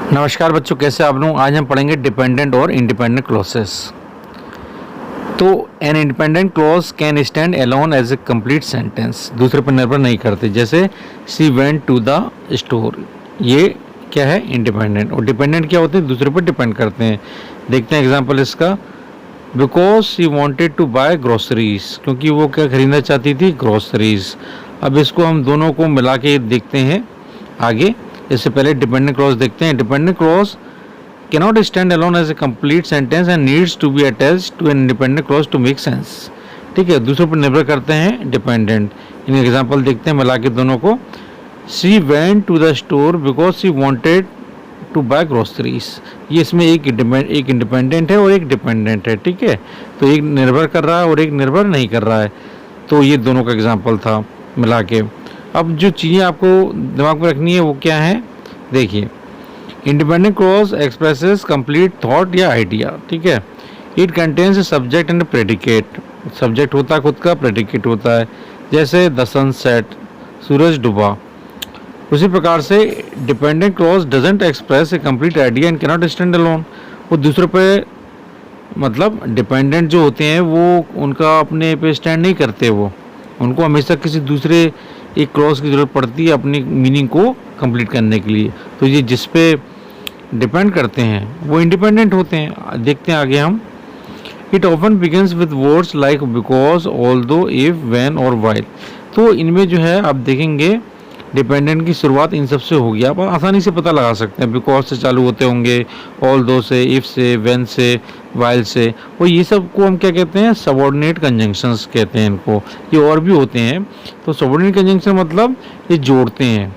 नमस्कार बच्चों, कैसे आप लोग। आज हम पढ़ेंगे डिपेंडेंट और इंडिपेंडेंट क्लॉसेस। तो an independent clause can stand alone as a complete sentence, दूसरे पर निर्भर नहीं करते। जैसे she went to the store, ये क्या है? इंडिपेंडेंट। और डिपेंडेंट क्या होते हैं? दूसरे पर डिपेंड करते हैं। देखते हैं एग्जाम्पल इसका। Because she wanted to buy groceries, क्योंकि वो क्या खरीदना चाहती थी? ग्रोसरीज। अब इसको हम दोनों को मिला के देखते हैं आगे। इससे पहले डिपेंडेंट क्लॉज देखते हैं। Dependent clause cannot stand alone as a complete sentence and needs to be attached to an independent clause to make sense। ठीक है, दूसरों पर निर्भर करते हैं डिपेंडेंट। इन एग्जांपल देखते हैं मिला के दोनों को। She went to the store because she wanted to buy groceries। ये इसमें एक इंडिपेंडेंट है और एक डिपेंडेंट है। ठीक है, तो एक निर्भर कर रहा है और एक निर्भर नहीं कर रहा है। तो ये दोनों का एग्जाम्पल था मिला के। अब जो चीज़ें आपको दिमाग में रखनी है वो क्या है? देखिए, independent clause expresses complete thought या आइडिया। ठीक है, it contains subject and predicate. Subject होता है खुद का, प्रेडिकेट होता है। जैसे द सनसेट, सूरज डूबा। उसी प्रकार से dependent clause doesn't express A complete idea and cannot stand alone. वो दूसरे पे मतलब डिपेंडेंट जो होते हैं वो उनका अपने पे स्टैंड नहीं करते। वो उनको हमेशा किसी दूसरे एक क्लॉज की ज़रूरत पड़ती है अपनी मीनिंग को कंप्लीट करने के लिए। तो ये जिस पे डिपेंड करते हैं वो इंडिपेंडेंट होते हैं। देखते हैं आगे हम। It often begins with words like because, although, if, when और व्हाइल। तो इनमें जो है आप देखेंगे डिपेंडेंट की शुरुआत इन सब से होगी। आप आसानी से पता लगा सकते हैं। बिकॉज से चालू होते होंगे, ऑल्दो से, इफ से, व्हेन से, व्हाइल से। और ये सब को हम क्या कहते हैं? सबऑर्डिनेट कंजंक्शंस कहते हैं इनको। ये और भी होते हैं। तो सबऑर्डिनेट कंजंक्शन मतलब ये जोड़ते हैं।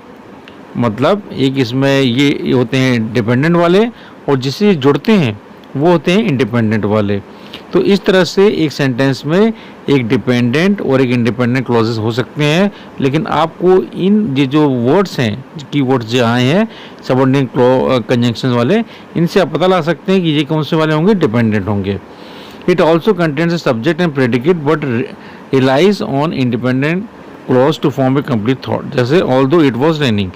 मतलब एक इसमें ये होते हैं डिपेंडेंट वाले और जिससे जुड़ते हैं वो होते हैं इंडिपेंडेंट वाले। तो इस तरह से एक सेंटेंस में एक डिपेंडेंट और एक इंडिपेंडेंट क्लॉजेस हो सकते हैं। लेकिन आपको इन ये जो वर्ड्स हैं, की वर्ड्स जो आए हैं सबऑर्डिनेट कंजंक्शन वाले, इनसे आप पता लगा सकते हैं कि ये कौन से वाले होंगे? डिपेंडेंट होंगे। It also contains a subject and predicate but relies on independent clause to form a complete thought. जैसे ऑल्दो इट वॉज रेनिंग,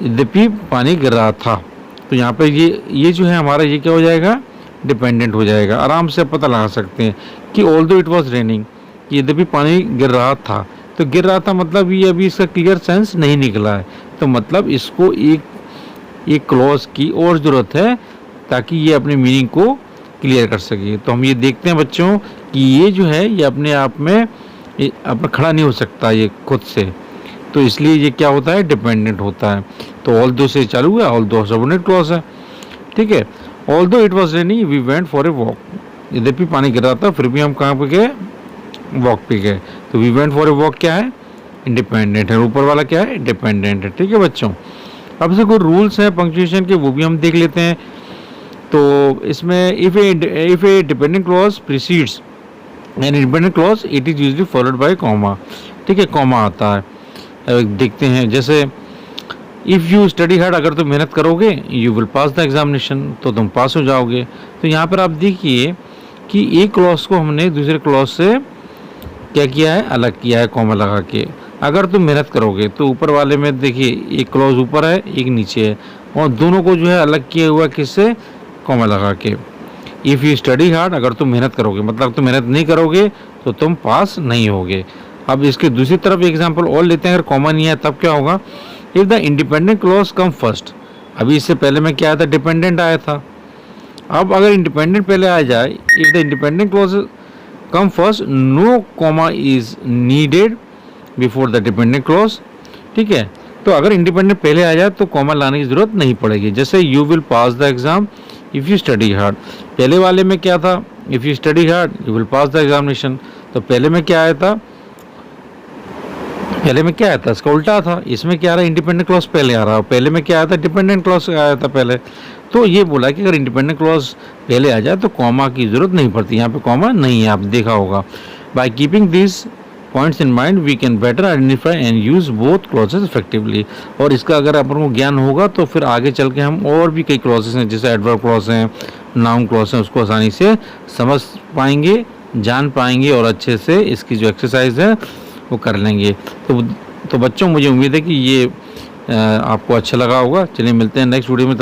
यद्यपि पानी गिर रहा था। तो यहाँ पे ये जो है हमारा ये क्या हो जाएगा? डिपेंडेंट हो जाएगा। आराम से पता लगा सकते हैं कि ऑल्दो इट वाज रेनिंग, यद्यपि पानी गिर रहा था। तो गिर रहा था मतलब ये अभी इसका क्लियर सेंस नहीं निकला है। तो मतलब इसको एक क्लॉज की और ज़रूरत है ताकि ये अपनी मीनिंग को क्लियर कर सके। तो हम ये देखते हैं बच्चों कि ये जो है ये अपने आप में अपना खड़ा नहीं हो सकता ये खुद से। तो इसलिए ये क्या होता है? डिपेंडेंट होता है। तो ऑल्दो से चालू हुआ, ऑल्दो सबऑर्डिनेट क्लॉज है। ठीक है, although it was raining we went for a walk. यद्यपि पानी गिर रहा था फिर भी हम कहाँ पे गए? वॉक पे गए। तो we went for a walk क्या है? इंडिपेंडेंट है। ऊपर वाला क्या है? डिपेंडेंट है। ठीक है बच्चों, अब से कुछ रूल्स हैं पंक्चुएशन के, वो भी हम देख लेते हैं। तो इसमें if A dependent clause precedes N independent clause it is usually followed by comma. ठीक है, कॉमा आता है। देखते हैं जैसे इफ़ यू स्टडी हार्ड, अगर तुम मेहनत करोगे you will pass the examination, तो तुम पास हो जाओगे। तो यहाँ पर आप देखिए कि एक क्लॉज को हमने दूसरे क्लॉज से क्या किया है? अलग किया है कॉमा लगा के। अगर तुम मेहनत करोगे तो ऊपर वाले में देखिए एक क्लॉज ऊपर है एक नीचे है और दोनों को जो है अलग किया हुआ किससे? कॉमा लगा के। इफ़ यू स्टडी हार्ड, अगर तुम मेहनत करोगे मतलब तुम मेहनत नहीं करोगे तो तुम पास नहीं होगे। अब इसके दूसरी तरफ एग्जाम्पल और लेते हैं। अगर कॉमा नहीं है तब क्या होगा? If the independent clause come first. अभी इससे पहले में क्या आया था? डिपेंडेंट आया था। अब अगर इंडिपेंडेंट पहले आ जाए, if the independent clause come first no comma is needed before the dependent clause. ठीक है, तो अगर इंडिपेंडेंट पहले आ जाए तो कॉमा लाने की ज़रूरत नहीं पड़ेगी। जैसे you will pass the exam if you study hard. पहले वाले में क्या था? If you study hard you will pass the examination. तो पहले में क्या आया था? पहले में क्या आया था? इसका उल्टा था। इसमें क्या आ रहा है? इंडिपेंडेंट क्लॉज पहले आ रहा है। पहले में क्या आया था? डिपेंडेंट क्लॉज आया था पहले। तो ये बोला कि अगर इंडिपेंडेंट क्लॉज पहले आ जाए तो कॉमा की ज़रूरत नहीं पड़ती। यहाँ पे कॉमा नहीं है, आप देखा होगा। By keeping this points in mind we can better identify and use both clauses effectively. और इसका अगर अपन को ज्ञान होगा तो फिर आगे चल के हम और भी कई क्लॉजेज हैं जैसे एडवर्ब क्लॉज हैं, नाउन क्लॉज हैं, उसको आसानी से समझ पाएंगे, जान पाएंगे और अच्छे से इसकी जो एक्सरसाइज है वो कर लेंगे। तो बच्चों मुझे उम्मीद है कि ये आपको अच्छा लगा होगा। चलिए मिलते हैं नेक्स्ट वीडियो में।